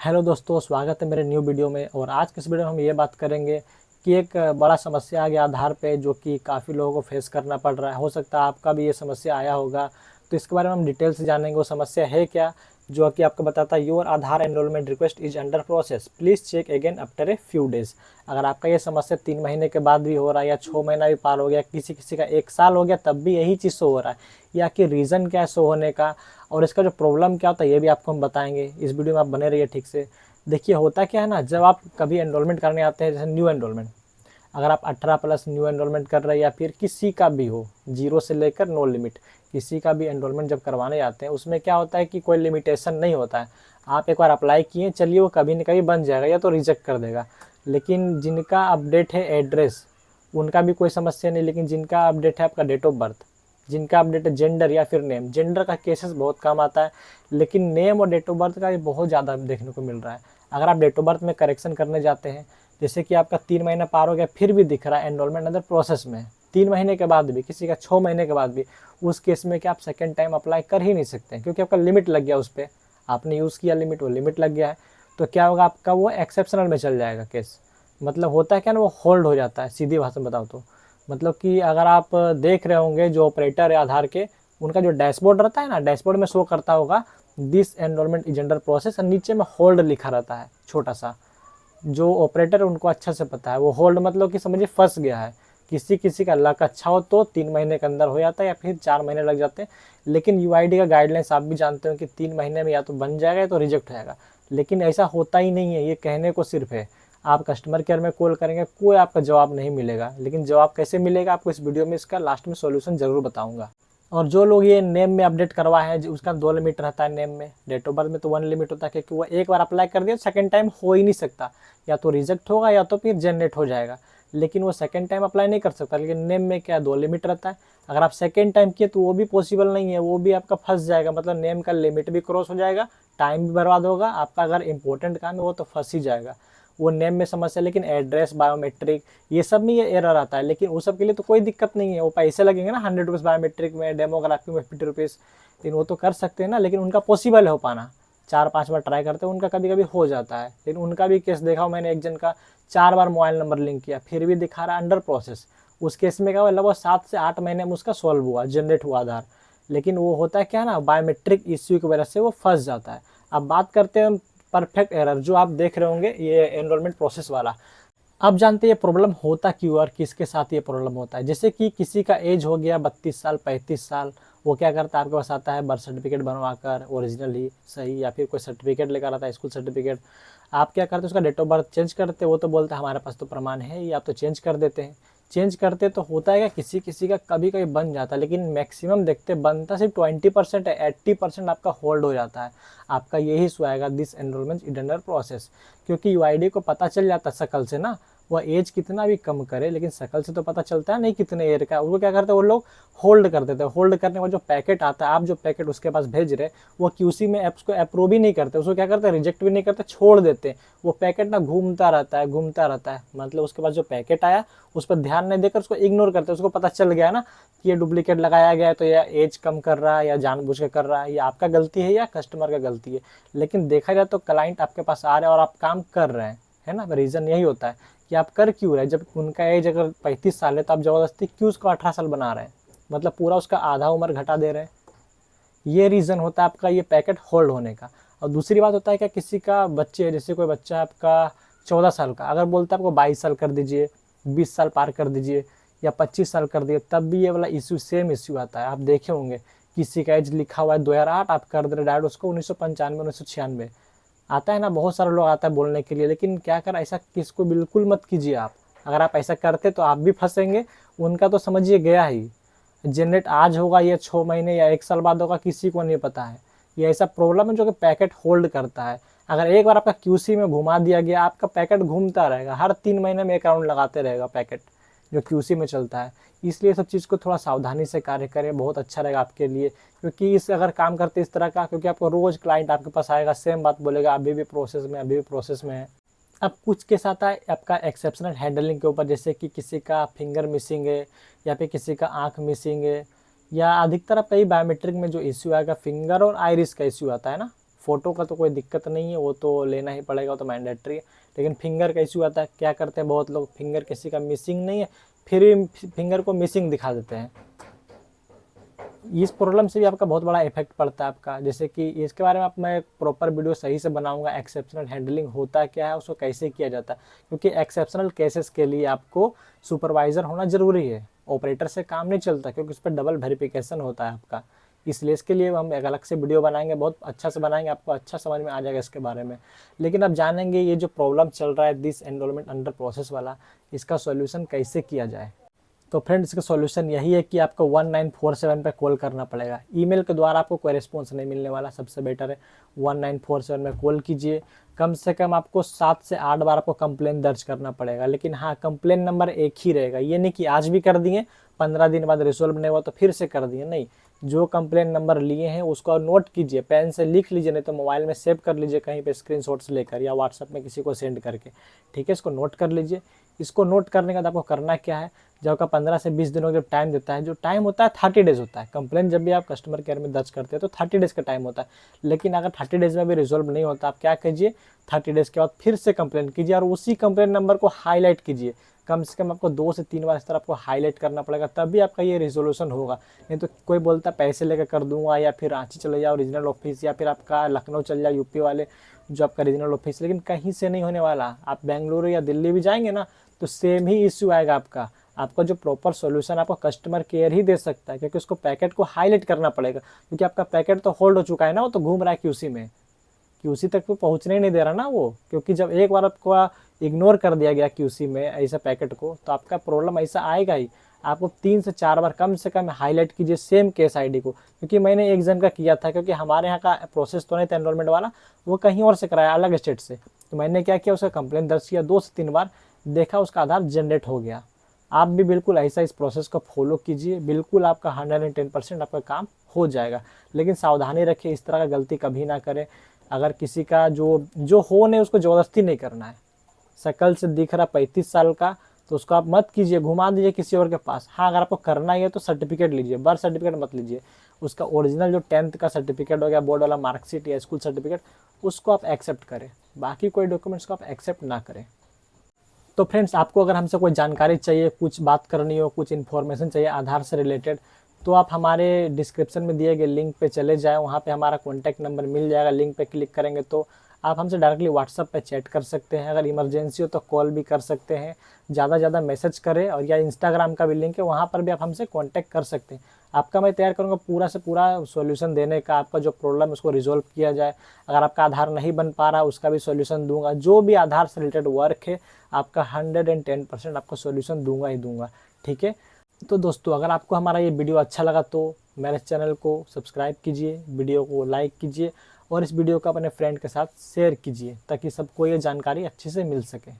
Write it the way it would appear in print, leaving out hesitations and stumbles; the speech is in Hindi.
हेलो दोस्तों, स्वागत है मेरे न्यू वीडियो में। और आज के इस वीडियो में हम ये बात करेंगे कि एक बड़ा समस्या आ गया आधार पे, जो कि काफ़ी लोगों को फेस करना पड़ रहा है। हो सकता है आपका भी ये समस्या आया होगा, तो इसके बारे में हम डिटेल से जानेंगे वो समस्या है क्या, जो कि आपको बताता है your Aadhaar enrolment request is under process, please check again after a few days. अगर आपका ये समस्या 3 महीने के बाद भी हो रहा है, या 6 महीना भी पार हो गया, किसी किसी का 1 साल हो गया तब भी यही चीज़ शो हो रहा है, या कि रीज़न क्या है शो होने का, और इसका जो प्रॉब्लम क्या होता है ये भी आपको हम बताएंगे। इस वीडियो में आप बने रहिए ठीक से। देखिए, होता क्या है ना, जब आप कभी एनरोलमेंट करने आते हैं, जैसे न्यू एनरोलमेंट, अगर आप 18+ न्यू एनरोलमेंट कर रहे हैं, या फिर किसी का भी हो, 0 से लेकर नो लिमिट, किसी का भी एनरोलमेंट जब करवाने जाते हैं, उसमें क्या होता है कि कोई लिमिटेशन नहीं होता है। आप एक बार अप्लाई किए, चलिए वो कभी न कभी बन जाएगा, या तो रिजेक्ट कर देगा। लेकिन जिनका अपडेट है एड्रेस, उनका भी कोई समस्या नहीं। लेकिन जिनका अपडेट है आपका डेट ऑफ बर्थ, जिनका अपडेट है जेंडर या फिर नेम, जेंडर का केसेस बहुत कम आता है, लेकिन नेम और डेट ऑफ बर्थ का ये बहुत ज़्यादा देखने को मिल रहा है। अगर आप डेट ऑफ बर्थ में करेक्शन करने जाते हैं, जैसे कि आपका 3 महीना पार हो गया फिर भी दिख रहा है एनरोलमेंट अंदर प्रोसेस में, 3 महीने के बाद भी, किसी का 6 महीने के बाद भी, उस केस में क्या आप सेकेंड टाइम अप्लाई कर ही नहीं सकते, क्योंकि आपका लिमिट लग गया, उस पर आपने यूज़ किया लिमिट, वो लिमिट लग गया है। तो क्या होगा, आपका वो एक्सेप्शनल में चल जाएगा केस। मतलब होता है क्या ना, वो होल्ड हो जाता है, सीधी भाषा में बताओ तो। मतलब कि अगर आप देख रहे होंगे, जो ऑपरेटर है आधार के, उनका जो डैशबोर्ड रहता है ना, डैशबोर्ड में शो करता होगा this enrolment is under process, और नीचे में होल्ड लिखा रहता है छोटा सा। जो ऑपरेटर है उनको अच्छा से पता है, वो होल्ड मतलब कि समझिए फंस गया है। किसी किसी का लक अच्छा हो तो 3 महीने के अंदर हो जाता है, या फिर 4 महीने लग जाते हैं। लेकिन यूआईडी का गाइडलाइंस आप भी जानते हो कि 3 महीने में या तो बन जाएगा या तो रिजेक्ट हो जाएगा। लेकिन ऐसा होता ही नहीं है, ये कहने को सिर्फ है। आप कस्टमर केयर में कॉल करेंगे, कोई आपका जवाब नहीं मिलेगा। लेकिन जवाब कैसे मिलेगा, आपको इस वीडियो में इसका लास्ट में सॉल्यूशन जरूर बताऊंगा। और जो लोग ये नेम में अपडेट करवाए हैं, उसका 2 लिमिट रहता है नेम में, डेट ऑफ बर्थ में तो 1 लिमिट होता है, क्योंकि वो एक बार अप्लाई कर दिया, सेकंड टाइम हो ही नहीं सकता, या तो रिजेक्ट होगा या तो फिर जनरेट हो जाएगा। लेकिन वो सेकंड टाइम अप्लाई नहीं कर सकता। लेकिन नेम में क्या 2 लिमिट रहता है, अगर आप सेकंड टाइम किए तो वो भी पॉसिबल नहीं है, वो भी आपका फंस जाएगा। मतलब नेम का लिमिट भी क्रॉस हो जाएगा, टाइम भी बर्बाद होगा आपका। अगर इंपॉर्टेंट काम है वो तो फंस ही जाएगा, वो नेम में समस्या। लेकिन एड्रेस, बायोमेट्रिक, ये सब में ये एरर आता है। लेकिन उस सब के लिए तो कोई दिक्कत नहीं है, वो पैसे लगेंगे ना, 100 रुपीज़ बायोमेट्रिक में, डेमोग्राफी में 50 रुपीज़, लेकिन वो तो कर सकते हैं ना। लेकिन उनका पॉसिबल है हो पाना, 4-5 बार ट्राई करते हैं, उनका कभी कभी हो जाता है। लेकिन उनका भी केस देखा मैंने, एक जन का 4 बार मोबाइल नंबर लिंक किया फिर भी दिखा रहा है अंडर प्रोसेस। उस केस में क्या हुआ, लगभग 7 से 8 महीने में उसका सॉल्व हुआ, जनरेट हुआ आधार। लेकिन वो होता है क्या ना, बायोमेट्रिक इश्यू की वजह से वो फंस जाता है। अब बात करते हैं परफेक्ट एरर, जो आप देख रहे होंगे ये एनरोलमेंट प्रोसेस वाला। अब जानते हैं ये प्रॉब्लम होता क्यों और किसके साथ ये प्रॉब्लम होता है। जैसे कि किसी का एज हो गया 32 साल 35 साल, वो क्या करता है, आपके पास आता है बर्थ सर्टिफिकेट बनवा कर, ओरिजिनल ही सही, या फिर कोई सर्टिफिकेट लेकर आता है, स्कूल सर्टिफिकेट। आप क्या करते हैं, उसका डेट ऑफ बर्थ चेंज करते, वो तो बोलता है हमारे पास तो प्रमाण है ही, आप तो चेंज कर देते हैं। चेंज करते तो होता है क्या, किसी किसी का कभी कभी बन जाता है, लेकिन मैक्सिमम देखते बनता सिर्फ 20% है, 80% आपका होल्ड हो जाता है। आपका यही इशू आएगा, this enrolment is under process. क्योंकि यूआईडी को पता चल जाता है शक्ल से ना, वह एज कितना भी कम करे, लेकिन शक्ल से तो पता चलता है नहीं कितने ईयर का। वो क्या करते हैं, वो लोग होल्ड कर देते हैं। होल्ड करने के बाद जो पैकेट आता है, आप जो पैकेट उसके पास भेज रहे, वो क्यूसी में ऐप्स को अप्रूव ही नहीं करते, उसको क्या करते हैं, रिजेक्ट भी नहीं करते, छोड़ देते हैं। वो पैकेट ना घूमता रहता है, घूमता रहता है। मतलब उसके पास जो पैकेट आया उस पर ध्यान नहीं देकर उसको इग्नोर करते हैं। उसको पता चल गया ना कि ये डुप्लीकेट लगाया गया है, तो यह एज कम कर रहा है या जानबूझ के कर रहा है, या आपका गलती है या कस्टमर का गलती है। लेकिन देखा जाए तो क्लाइंट आपके पास आ रहे हैं और आप काम कर रहे हैं, है ना। रीज़न यही होता है कि आप कर क्यों रहे हैं। जब उनका एज अगर 35 साल है तो आप ज़बरदस्ती क्यों उसको 18 साल बना रहे हैं, मतलब पूरा उसका आधा उम्र घटा दे रहे हैं। ये रीज़न होता है आपका ये पैकेट होल्ड होने का। और दूसरी बात होता है कि किसी का बच्चे, जैसे कोई बच्चा है आपका 14 साल का, अगर बोलता है आपको 22 साल कर दीजिए, 20 साल पार कर दीजिए, या 25 साल कर दिए, तब भी ये वाला इशू, सेम इशू आता है। आप देखे होंगे किसी का एज लिखा हुआ है 2008, आप कर दे रहे डायरेक्ट उसको 1995 1996 आता है ना। बहुत सारे लोग आता है बोलने के लिए, लेकिन क्या कर, ऐसा किसको बिल्कुल मत कीजिए आप। अगर आप ऐसा करते तो आप भी फंसेंगे, उनका तो समझिए गया ही। जनरेट आज होगा या 6 महीने या 1 साल बाद होगा, किसी को नहीं पता है। ये ऐसा प्रॉब्लम है जो कि पैकेट होल्ड करता है। अगर एक बार आपका क्यूसी में घुमा दिया गया, आपका पैकेट घूमता रहेगा, हर 3 महीने में एक राउंड लगाते रहेगा पैकेट, जो क्यूसी में चलता है। इसलिए सब चीज़ को थोड़ा सावधानी से कार्य करें, बहुत अच्छा रहेगा आपके लिए। क्योंकि इस अगर काम करते इस तरह का, क्योंकि आपको रोज़ क्लाइंट आपके पास आएगा, सेम बात बोलेगा, अभी भी प्रोसेस में, अभी भी प्रोसेस में है। अब कुछ के साथ है आपका एक्सेप्शनल हैंडलिंग के ऊपर, जैसे कि किसी का फिंगर मिसिंग है, या फिर किसी का आँख मिसिंग है, या अधिकतर आपका ही बायोमेट्रिक में जो इश्यू आएगा फिंगर और आइरिस का इश्यू आता है ना, फ़ोटो का तो कोई दिक्कत नहीं है, वो तो लेना ही पड़ेगा, वो तो मैंडेटरी है। लेकिन फिंगर का इशू आता है, क्या करते हैं बहुत लोग, फिंगर किसी का मिसिंग नहीं है फिर भी फिंगर को मिसिंग दिखा देते हैं। इस प्रॉब्लम से भी आपका बहुत बड़ा इफेक्ट पड़ता है आपका। जैसे कि इसके बारे में मैं एक प्रॉपर वीडियो सही से बनाऊंगा, एक्सेप्शनल हैंडलिंग होता क्या है, उसको कैसे किया जाता है, क्योंकि एक्सेप्शनल केसेस के लिए आपको सुपरवाइज़र होना ज़रूरी है। ऑपरेटर से काम नहीं चलता, क्योंकि उस पर डबल वेरिफिकेशन होता है आपका। इसलिए इसके लिए हम एक अलग से वीडियो बनाएंगे, बहुत अच्छा से बनाएंगे, आपको अच्छा समझ में आ जाएगा इसके बारे में। लेकिन अब जानेंगे ये जो प्रॉब्लम चल रहा है दिस एनरोलमेंट अंडर प्रोसेस वाला, इसका सॉल्यूशन कैसे किया जाए। तो फ्रेंड्स इसका सॉल्यूशन यही है कि आपको 1947 पे कॉल करना पड़ेगा। ईमेल के द्वारा आपको कोई रिस्पॉन्स नहीं मिलने वाला, सबसे बेटर है 1947 में कॉल कीजिए। कम से कम आपको 7 से 8 बार आपको कंप्लेन दर्ज करना पड़ेगा। लेकिन हाँ, कंप्लेन नंबर एक ही रहेगा, ये नहीं कि आज भी कर दिए 15 दिन बाद रिजॉल्व नहीं हुआ तो फिर से कर दिए, नहीं। जो कंप्लेन नंबर लिए हैं उसको नोट कीजिए, पेन से लिख लीजिए, नहीं तो मोबाइल में सेव कर लीजिए कहीं पे स्क्रीनशॉट्स लेकर, या व्हाट्सएप में किसी को सेंड करके, ठीक है। इसको नोट कर लीजिए। इसको नोट करने के बाद आपको करना क्या है, जब आपका 15 से 20 दिनों का जब टाइम देता है, जो टाइम होता है 30 डेज होता है। कंप्लेन जब भी आप कस्टमर केयर में दर्ज करते हैं तो 30 डेज का टाइम होता है। लेकिन अगर 30 डेज में भी रिजॉल्व नहीं होता, आप क्या कीजिए, 30 डेज के बाद फिर से कंप्लेन कीजिए और उसी कंप्लेन नंबर को हाईलाइट कीजिए। कम से कम आपको 2 से 3 बार इस तरह आपको हाईलाइट करना पड़ेगा, तभी आपका ये रिजोल्यूशन होगा। नहीं तो कोई बोलता है पैसे लेकर कर दूंगा, या फिर रांची चले जाओ रीजनल ऑफिस, या फिर आपका लखनऊ चले जाओ यूपी वाले जो आपका रीजनल ऑफिस, लेकिन कहीं से नहीं होने वाला। आप बेंगलुरु या दिल्ली भी जाएंगे ना तो सेम ही इश्यू आएगा आपका। आपका जो प्रॉपर सॉल्यूशन आपको कस्टमर केयर ही दे सकता है, क्योंकि उसको पैकेट को हाईलाइट करना पड़ेगा, क्योंकि आपका पैकेट तो होल्ड हो चुका है ना, वो तो घूम रहा है क्यूसी में, क्यूसी तक तो पहुंचने ही नहीं दे रहा ना वो। क्योंकि जब एक बार आपको इग्नोर कर दिया गया क्यूसी में ऐसा पैकेट को, तो आपका प्रॉब्लम ऐसा आएगा ही। आपको 3 से 4 बार कम से कम हाईलाइट कीजिए सेम केस आईडी को। क्योंकि मैंने एक जन का किया था, क्योंकि हमारे यहाँ का प्रोसेस तो नहीं था एनरोलमेंट वाला, वो कहीं और से कराया अलग स्टेट से। तो मैंने क्या किया, उसका कंप्लेंट दर्ज किया 2 से 3 बार, देखा उसका आधार जनरेट हो गया। आप भी बिल्कुल ऐसा इस प्रोसेस को फॉलो कीजिए, बिल्कुल आपका 110% आपका काम हो जाएगा। लेकिन सावधानी रखिए, इस तरह का गलती कभी ना करें। अगर किसी का जो हो नहीं उसको ज़बरदस्ती नहीं करना है। शक्ल से दिख रहा 35 साल का, तो उसको आप मत कीजिए, घुमा दीजिए किसी और के पास। हाँ, अगर आपको करना ही है तो सर्टिफिकेट लीजिए, बर्थ सर्टिफिकेट मत लीजिए। उसका ओरिजिनल जो 10th का सर्टिफिकेट हो गया, बोर्ड वाला मार्कशीट या स्कूल सर्टिफिकेट, उसको आप एक्सेप्ट करें। बाकी कोई डॉक्यूमेंट्स को आप एक्सेप्ट ना करें। तो फ्रेंड्स, आपको अगर हमसे कोई जानकारी चाहिए, कुछ बात करनी हो, कुछ इन्फॉर्मेशन चाहिए आधार से रिलेटेड, तो आप हमारे डिस्क्रिप्शन में दिए गए लिंक पे चले जाएं, वहाँ पे हमारा कॉन्टैक्ट नंबर मिल जाएगा। लिंक पे क्लिक करेंगे तो आप हमसे डायरेक्टली व्हाट्सअप पे चैट कर सकते हैं। अगर इमरजेंसी हो तो कॉल भी कर सकते हैं। ज़्यादा से ज़्यादा मैसेज करें, और या इंस्टाग्राम का भी लिंक है, वहाँ पर भी आप हमसे कॉन्टैक्ट कर सकते हैं। आपका मैं तैयार करूँगा पूरा से पूरा सॉल्यूशन देने का, आपका जो प्रॉब्लम है उसको रिजॉल्व किया जाए। अगर आपका आधार नहीं बन पा रहा उसका भी सॉल्यूशन दूंगा। जो भी आधार से रिलेटेड वर्क है आपका 110% आपको सॉल्यूशन दूंगा ही दूंगा, ठीक है। तो दोस्तों, अगर आपको हमारा ये वीडियो अच्छा लगा तो मेरे चैनल को सब्सक्राइब कीजिए, वीडियो को लाइक कीजिए, और इस वीडियो को अपने फ्रेंड के साथ शेयर कीजिए, ताकि सबको ये जानकारी अच्छे से मिल सके।